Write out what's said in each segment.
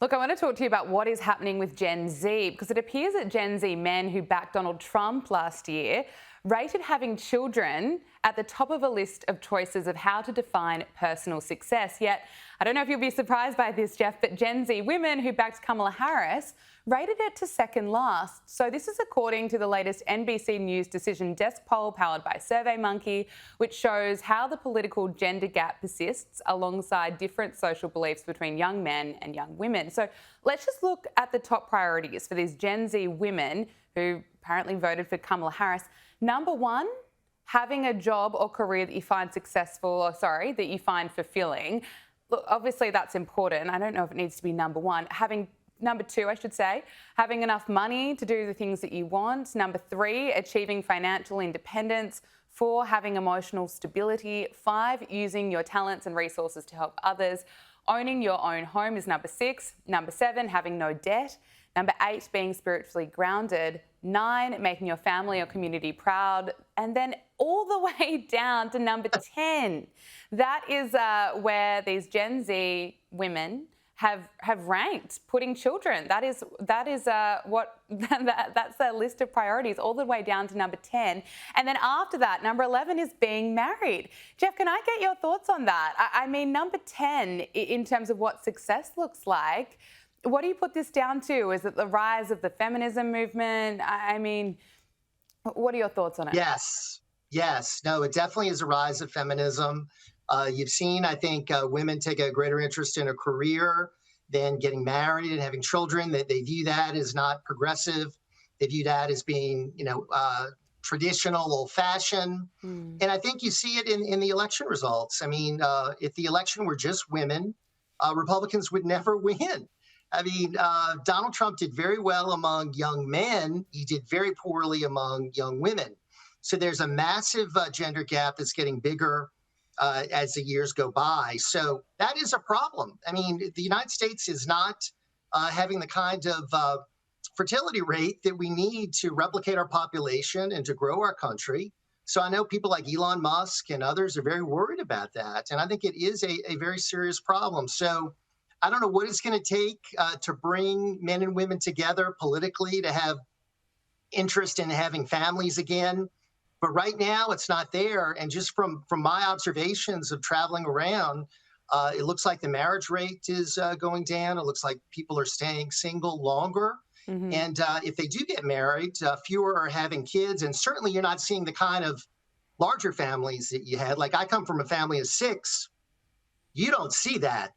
Look, I want to talk to you about what is happening with Gen Z, because it appears that Gen Z men who backed Donald Trump last year rated having children at the top of a list of choices of how to define personal success. Yet, I don't know if you'll be surprised by this, Jeff, but Gen Z women who backed Kamala Harris rated it to second last. So this is according to the latest NBC News Decision Desk poll powered by SurveyMonkey, which shows how the political gender gap persists alongside different social beliefs between young men and young women. So let's just look at the top priorities for these Gen Z women who apparently voted for Kamala Harris. Number one, having a job or career that you find that you find fulfilling. Look, obviously that's important. I don't know if it needs to be number one. Number two, having enough money to do the things that you want. Number three, achieving financial independence. 4, having emotional stability. 5, using your talents and resources to help others. Owning your own home is number 6. Number 7, having no debt. Number 8, being spiritually grounded. 9, making your family or community proud. And then all the way down to number 10. That is where these Gen Z women have ranked putting children. That's their list of priorities, all the way down to number 10. And then after that, number 11 is being married. Jeff, can I get your thoughts on that? I mean, number 10, in terms of what success looks like, what do you put this down to? Is it the rise of the feminism movement? I mean, what are your thoughts on it? Yes. No, it definitely is a rise of feminism. You've seen, I think, women take a greater interest in a career than getting married and having children. That they view that as not progressive. They view that as being, traditional, old-fashioned. And I think you see it in the election results. I mean, if the election were just women, Republicans would never win. I mean, Donald Trump did very well among young men. He did very poorly among young women. So there's a massive gender gap that's getting bigger as the years go by. So that is a problem. I mean, the United States is not having the kind of fertility rate that we need to replicate our population and to grow our country. So I know people like Elon Musk and others are very worried about that. And I think it is a very serious problem. So I don't know what it's going to take to bring men and women together politically to have interest in having families again. But right now, it's not there. And just from my observations of traveling around, it looks like the marriage rate is going down. It looks like people are staying single longer. Mm-hmm. And if they do get married, fewer are having kids. And certainly you're not seeing the kind of larger families that you had. Like I come from a family of 6. You don't see that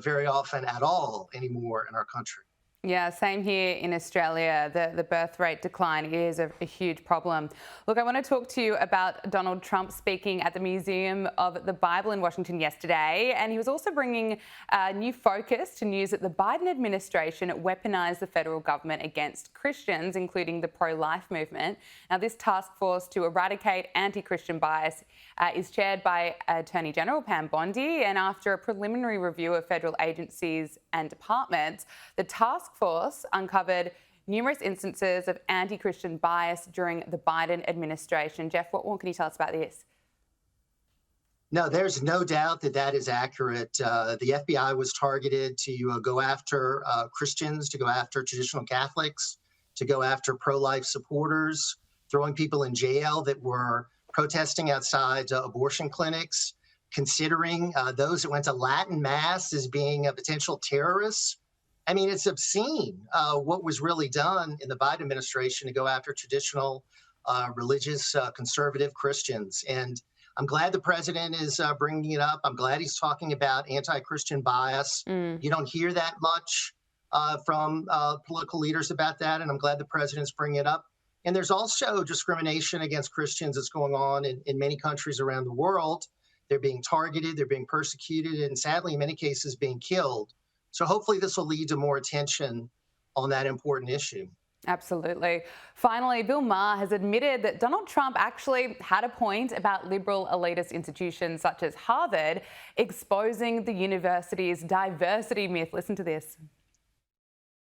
very often at all anymore in our country. Yeah, same here in Australia. The birth rate decline is a huge problem. Look, I want to talk to you about Donald Trump speaking at the Museum of the Bible in Washington yesterday. And he was also bringing a new focus to news that the Biden administration weaponized the federal government against Christians, including the pro-life movement. Now, this task force to eradicate anti-Christian bias is chaired by Attorney General Pam Bondi. And after a preliminary review of federal agencies and departments, the task force uncovered numerous instances of anti-Christian bias during the Biden administration. Jeff, what more can you tell us about this? No, there's no doubt that is accurate. The FBI was targeted to go after Christians, to go after traditional Catholics, to go after pro-life supporters, throwing people in jail that were protesting outside abortion clinics, considering those that went to Latin Mass as being potential terrorists. I mean, it's obscene what was really done in the Biden administration to go after traditional religious conservative Christians. And I'm glad the president is bringing it up. I'm glad he's talking about anti-Christian bias. You don't hear that much from political leaders about that. And I'm glad the president's bringing it up. And there's also discrimination against Christians that's going on in many countries around the world. They're being targeted, they're being persecuted, and sadly, in many cases, being killed. So hopefully this will lead to more attention on that important issue. Absolutely. Finally, Bill Maher has admitted that Donald Trump actually had a point about liberal elitist institutions such as Harvard exposing the university's diversity myth. Listen to this.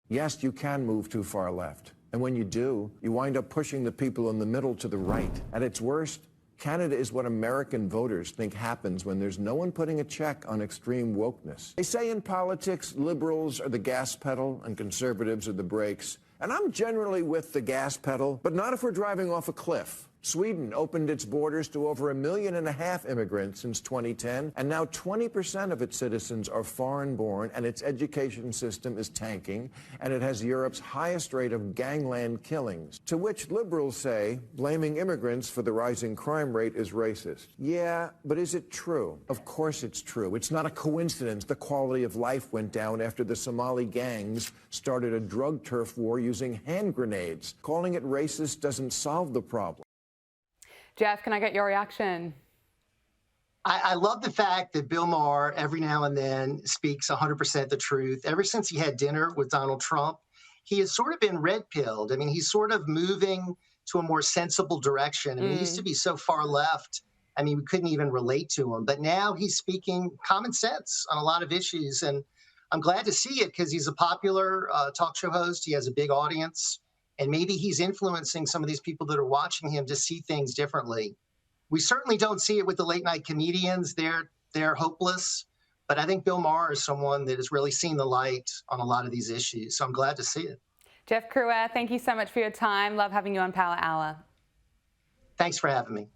Yes, you can move too far left. And when you do, you wind up pushing the people in the middle to the right. At its worst, Canada is what American voters think happens when there's no one putting a check on extreme wokeness. They say in politics, liberals are the gas pedal and conservatives are the brakes. And I'm generally with the gas pedal, but not if we're driving off a cliff. Sweden opened its borders to over 1.5 million immigrants since 2010, and now 20% of its citizens are foreign-born, and its education system is tanking, and it has Europe's highest rate of gangland killings, to which liberals say blaming immigrants for the rising crime rate is racist. Yeah, but is it true? Of course it's true. It's not a coincidence the quality of life went down after the Somali gangs started a drug turf war using hand grenades. Calling it racist doesn't solve the problem. Jeff, can I get your reaction? I love the fact that Bill Maher every now and then speaks 100% the truth. Ever since he had dinner with Donald Trump, he has sort of been red-pilled. I mean, he's sort of moving to a more sensible direction. I mean, he used to be so far left. I mean, we couldn't even relate to him. But now he's speaking common sense on a lot of issues. And I'm glad to see it because he's a popular talk show host. He has a big audience. And maybe he's influencing some of these people that are watching him to see things differently. We certainly don't see it with the late night comedians. They're hopeless. But I think Bill Maher is someone that has really seen the light on a lot of these issues. So I'm glad to see it. Jeff Crouere, thank you so much for your time. Love having you on Power Hour. Thanks for having me.